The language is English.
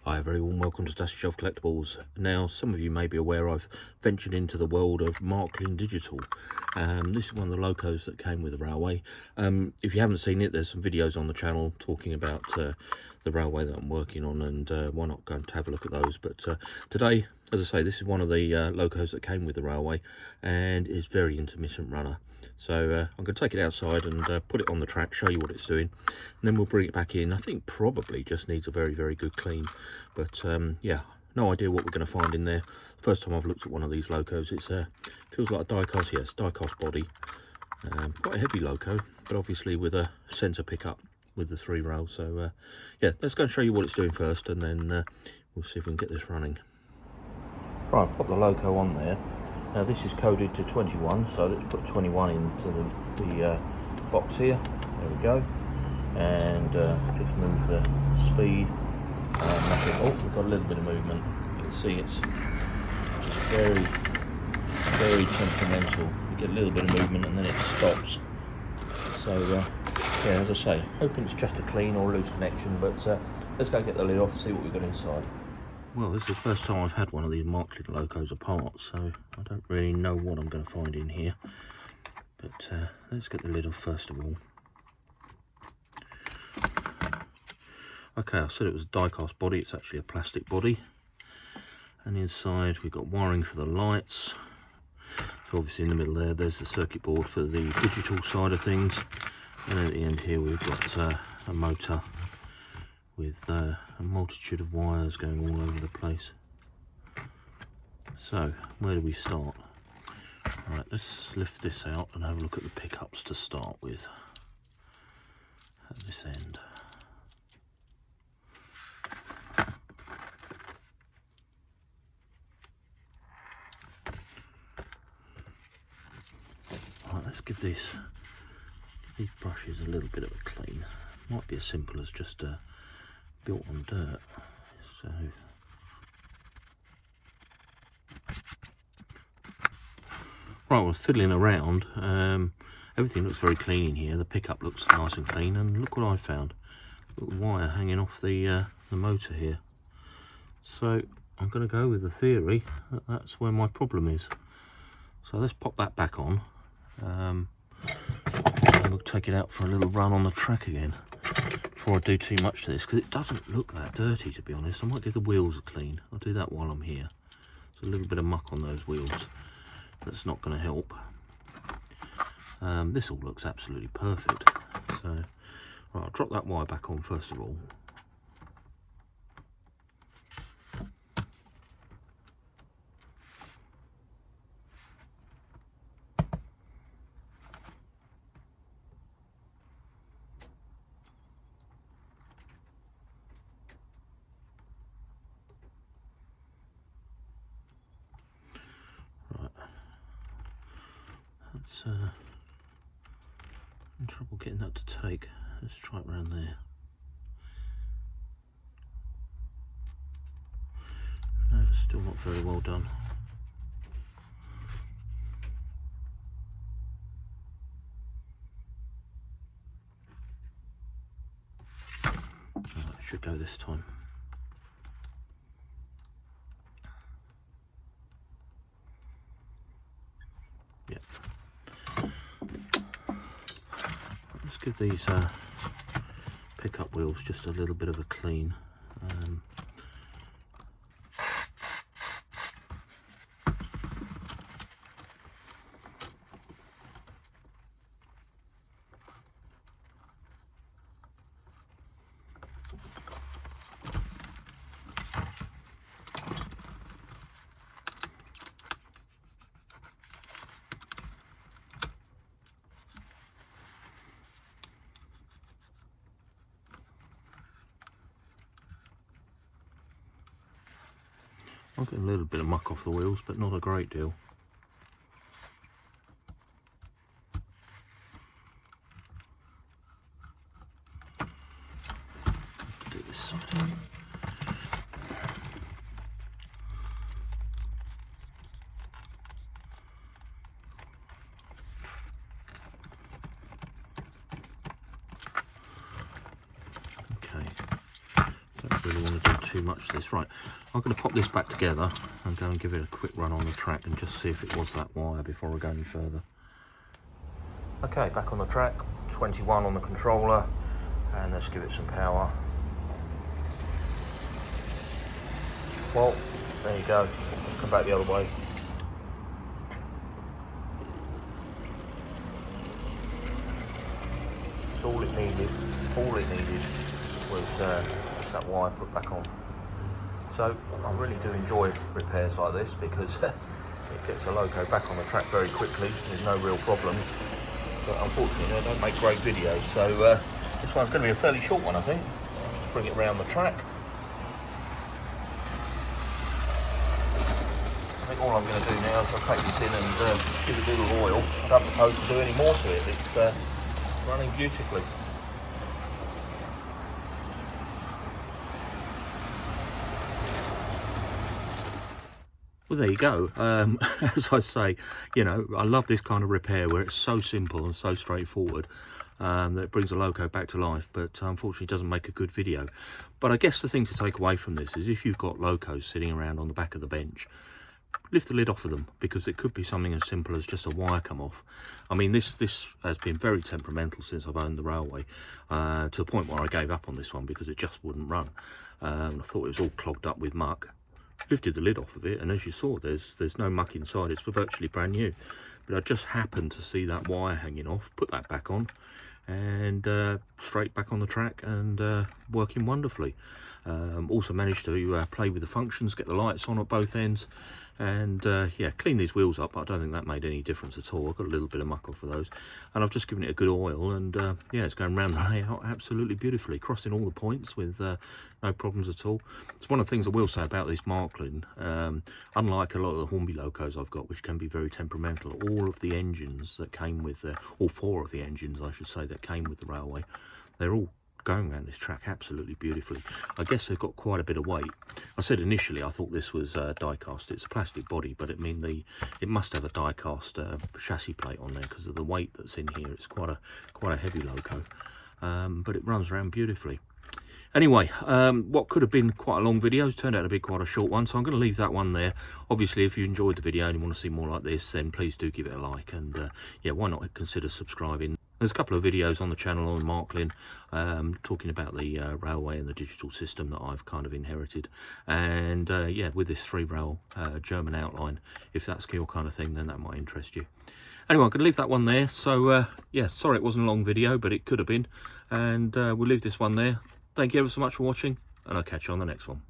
Hi, a very warm welcome to Dusty Shelf Collectibles. Now, some of you may be aware I've ventured into the world of Marklin Digital. This is one of the locos that came with the railway. If you haven't seen it, there's some videos on the channel talking about the railway that I'm working on, and why not go and have a look at those. But today, as I say, this is one of the locos that came with the railway, and it's very intermittent runner. So I'm going to take it outside and put it on the track, show you what it's doing, and then we'll bring it back in. I think probably just needs a very, very good clean. But yeah, no idea what we're going to find in there. First time I've looked at one of these locos. It's feels like a die-cast, yes, die-cast body. Quite a heavy loco, but obviously with a centre pickup with the 3 rails. So yeah, let's go and show you what it's doing first, and then we'll see if we can get this running. Right, pop the loco on there. Now this is coded to 21, so let's put 21 into the box here. There we go. And just move the speed. Nothing. Oh, we've got a little bit of movement. You can see it's just very, very temperamental. You get a little bit of movement and then it stops. So yeah, as I say, hoping it's just a clean or a loose connection, but let's go get the lid off and see what we've got inside. Well, this is the first time I've had one of these Marklin locos apart, so I don't really know what I'm going to find in here. But let's get the lid off first of all. Okay, I said it was a die-cast body. It's actually a plastic body. And inside we've got wiring for the lights. So obviously in the middle there's the circuit board for the digital side of things. And at the end here we've got a motor with a multitude of wires going all over the place. So where do we start? Right, let's lift this out and have a look at the pickups to start with at this end. Right, let's give these brushes a little bit of a clean. Might be as simple as just built on dirt. So right, well, fiddling around, everything looks very clean in here. The pickup looks nice and clean, and look what I found. Little wire hanging off the motor here. So I'm going to go with the theory that that's where my problem is. So let's pop that back on. And we'll take it out for a little run on the track again before I do too much to this, because it doesn't look that dirty, to be honest. I might give the wheels a clean. I'll do that while I'm here. There's a little bit of muck on those wheels. That's not going to help. This all looks absolutely perfect. So right, I'll drop that wire back on first of all. In trouble getting that to take. Let's try it around there. No, it's still not very well done. It should go this time. Yep. Let's give these pickup wheels just a little bit of a clean. I'll get a little bit of muck off the wheels, but not a great deal. Let's do this side. Okay, don't really want to do too too much to this. Right, I'm going to pop this back together and go and give it a quick run on the track and just see if it was that wire before I go any further. Okay, back on the track, 21 on the controller, and let's give it some power. Well, there you go. Let's come back the other way. So all it needed was just that wire put back on. So I really do enjoy repairs like this because it gets a loco back on the track very quickly. There's no real problems. But unfortunately, they don't make great videos. So this one's going to be a fairly short one, I think. Just bring it round the track. I think all I'm going to do now is I'll take this in and give it a little oil. I don't propose to do any more to it. It's running beautifully. Well, there you go. As I say, you know, I love this kind of repair where it's so simple and so straightforward that it brings a loco back to life, but unfortunately doesn't make a good video. But I guess the thing to take away from this is if you've got locos sitting around on the back of the bench, lift the lid off of them, because it could be something as simple as just a wire come off. I mean, this has been very temperamental since I've owned the railway, to the point where I gave up on this one because it just wouldn't run. I thought it was all clogged up with muck. Lifted the lid off of it, and as you saw, there's no muck inside. It's virtually brand new. But I just happened to see that wire hanging off, put that back on, and straight back on the track and working wonderfully. Also managed to play with the functions, get the lights on at both ends, and yeah, clean these wheels up. I don't think that made any difference at all. I got a little bit of muck off of those, and I've just given it a good oil, and yeah, it's going round the layout absolutely beautifully, crossing all the points with no problems at all. It's one of the things I will say about this Marklin. Unlike a lot of the Hornby locos I've got, which can be very temperamental, all of the engines that came with all four of the engines, I should say, that came with the railway, they're all going around this track absolutely beautifully. I guess they've got quite a bit of weight. I said initially I thought this was die cast. It's a plastic body, but it must have a die cast chassis plate on there because of the weight that's in here. It's quite a heavy loco, but it runs around beautifully. Anyway, what could have been quite a long video turned out to be quite a short one, so I'm going to leave that one there. Obviously, if you enjoyed the video and you want to see more like this, then please do give it a like, and yeah, why not consider subscribing. There's a couple of videos on the channel on Marklin talking about the railway and the digital system that I've kind of inherited, and yeah, with this 3-rail German outline, if that's your kind of thing, then that might interest you. Anyway, I'm going to leave that one there. So yeah, sorry it wasn't a long video, but it could have been, and we'll leave this one there. Thank you ever so much for watching, and I'll catch you on the next one.